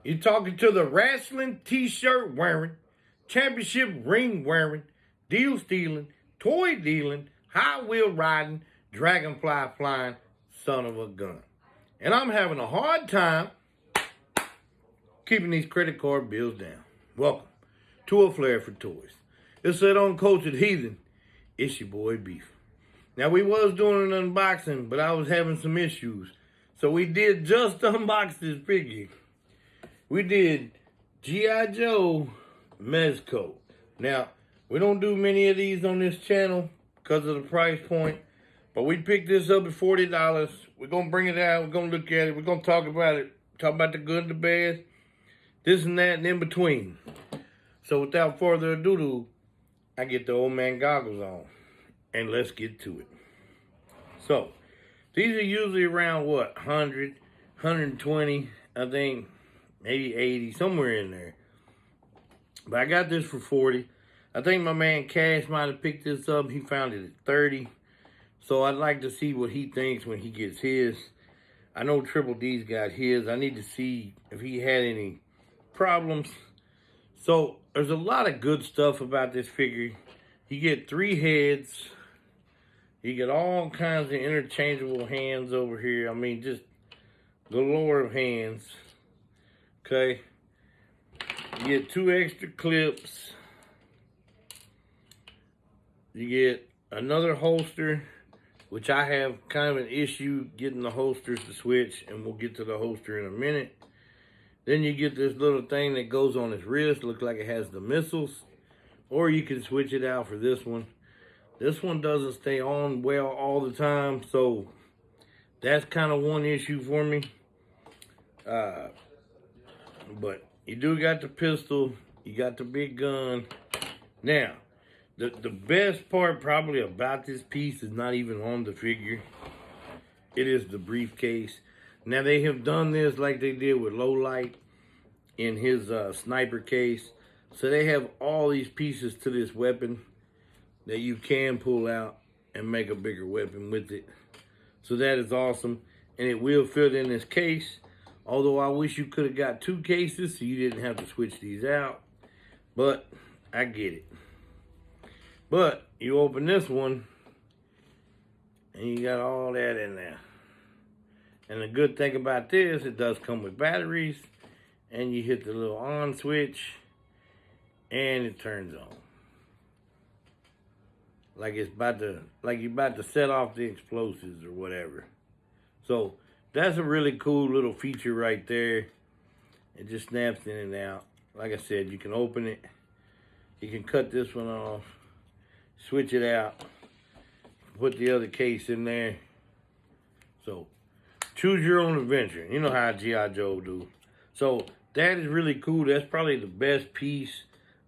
You're talking to the wrestling t-shirt wearing, championship ring wearing, deal stealing, toy dealing, high wheel riding, dragonfly flying son of a gun. And I'm having a hard time keeping these credit card bills down. Welcome to A Flair for Toys. It's that uncultured heathen. It's your boy Beef. Now we was doing an unboxing, but I was having some issues. So we did just unbox this figure. We did GiJoe Mezco. Now, we don't do many of these on this channel because of the price point. But we picked this up at $40. We're going to bring it out. We're going to look at it. We're going to talk about it. Talk about the good, the bad, this and that, and in between. So without further ado, I get the old man goggles on. And let's get to it. So, these are usually around, what, 100, 120, I think, maybe 80, somewhere in there. But I got this for 40. I think my man Cash might have picked this up. He found it at 30. So I'd like to see what he thinks when he gets his. I know Triple D's got his. I need to see if he had any problems. So there's a lot of good stuff about this figure. You get 3 heads. You get all kinds of interchangeable hands over here. I mean, just galore of hands. Okay. You get 2 extra clips. You get another holster, which I have kind of an issue getting the holsters to switch, and we'll get to the holster in a minute. Then you get this little thing that goes on his wrist. Looks like it has the missiles. Or you can switch it out for this one. This one doesn't stay on well all the time, so that's kind of one issue for me. But you do got the pistol. You got the big gun. Now, the best part probably about this piece is not even on the figure. It is the briefcase. Now, they have done this like they did with Lowlight in his sniper case. So they have all these pieces to this weapon that you can pull out and make a bigger weapon with it. So that is awesome. And it will fit in this case. Although I wish you could have got 2 cases so you didn't have to switch these out. But I get it. But you open this one and you got all that in there. And the good thing about this, it does come with batteries. And you hit the little on switch and it turns on. Like you're about to set off the explosives or whatever. So that's a really cool little feature right there. It just snaps in and out. Like I said, you can open it. You can cut this one off. Switch it out. Put the other case in there. So choose your own adventure. You know how GiJoe do. So that is really cool. That's probably the best piece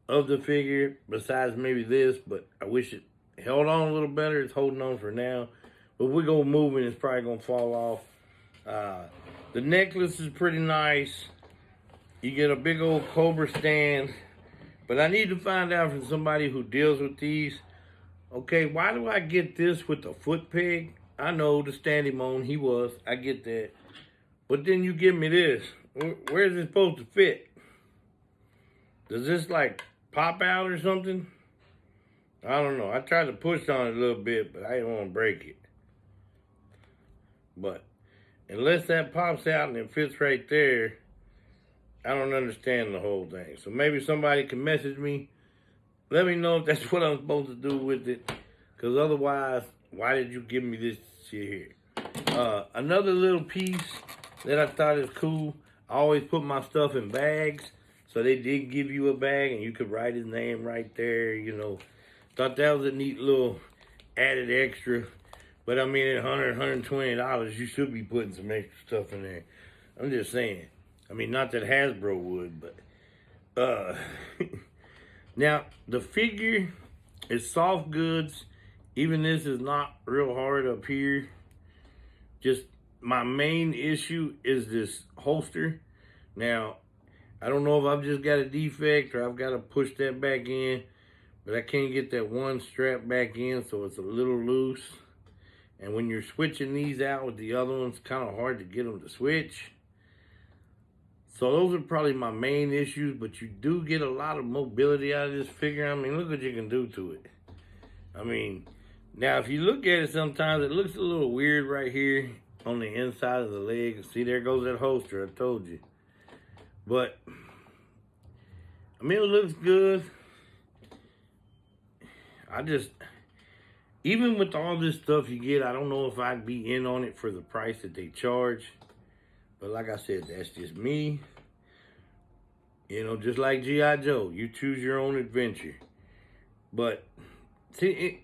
of the figure besides maybe this. But I wish it held on a little better. It's holding on for now. But if we go moving, it's probably going to fall off. The necklace is pretty nice. You get a big old Cobra stand. But I need to find out from somebody who deals with these. Okay, why do I get this with the foot peg? I know the standing moan, he was. I get that. But then you give me this. Where is it supposed to fit? Does this like pop out or something? I don't know. I tried to push on it a little bit, but I didn't want to break it. But unless that pops out and it fits right there, I don't understand the whole thing. So maybe somebody can message me. Let me know if that's what I'm supposed to do with it. Because otherwise, why did you give me this shit here? Another little piece that I thought is cool. I always put my stuff in bags. So they did give you a bag and you could write his name right there, you know. Thought that was a neat little added extra. But I mean, at $100, $120, you should be putting some extra stuff in there. I'm just saying. I mean, not that Hasbro would, but now the figure is soft goods. Even this is not real hard up here. Just my main issue is this holster. Now, I don't know if I've just got a defect or I've got to push that back in, but I can't get that one strap back in, so it's a little loose. And when you're switching these out with the other ones, it's kind of hard to get them to switch. So those are probably my main issues, but you do get a lot of mobility out of this figure. I mean, look what you can do to it. I mean, now if you look at it sometimes, it looks a little weird right here on the inside of the leg. See, there goes that holster, I told you. But, I mean, it looks good. Even with all this stuff you get, I don't know if I'd be in on it for the price that they charge. But like I said, that's just me. You know, just like GiJoe, Joe, you choose your own adventure. But, see,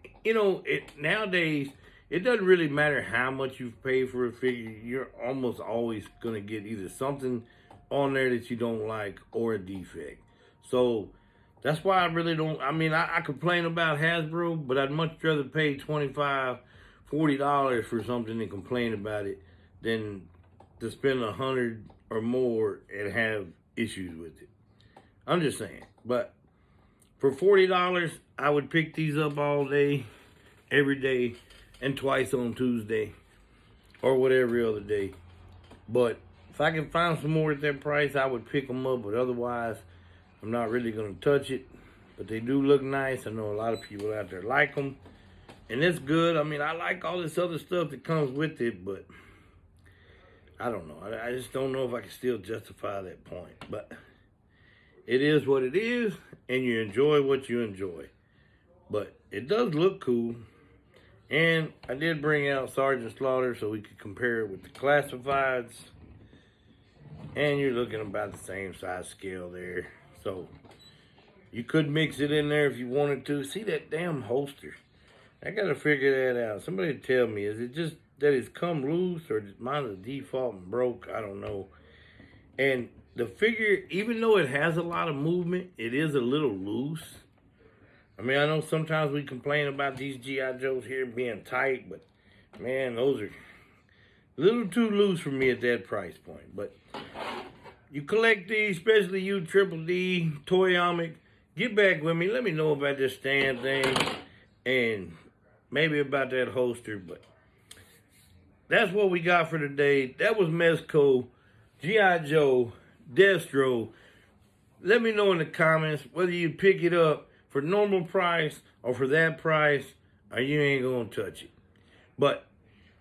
nowadays, it doesn't really matter how much you've paid for a figure. You're almost always going to get either something on there that you don't like or a defect. So, that's why I really don't, I complain about Hasbro, but I'd much rather pay $25, $40 for something and complain about it than to spend $100 or more and have issues with it. I'm just saying. But for $40, I would pick these up all day, every day, and twice on Tuesday, or whatever other day. But if I can find some more at that price, I would pick them up. But otherwise, I'm not really going to touch it. But they do look nice. I know a lot of people out there like them. And it's good. I mean, I like all this other stuff that comes with it, but I don't know. I just don't know if I can still justify that point. But it is what it is, and you enjoy what you enjoy. But it does look cool. And I did bring out Sergeant Slaughter so we could compare it with the classifieds. And you're looking about the same size scale there. So you could mix it in there if you wanted to. See that damn holster? I got to figure that out. Somebody tell me, is it just that it's come loose or mine is default and broke? I don't know. And the figure, even though it has a lot of movement, it is a little loose. I mean, I know sometimes we complain about these G.I. Joes here being tight, but man, those are a little too loose for me at that price point. But you collect these, especially you Triple D, Toyomic, get back with me. Let me know about this stand thing and maybe about that holster. But that's what we got for today. That was Mezco, G.I. Joe, Destro. Let me know in the comments whether you pick it up for normal price or for that price, or you ain't gonna touch it. But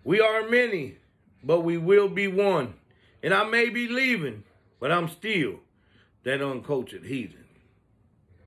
we are many, but we will be one. And I may be leaving, but I'm still that uncultured heathen.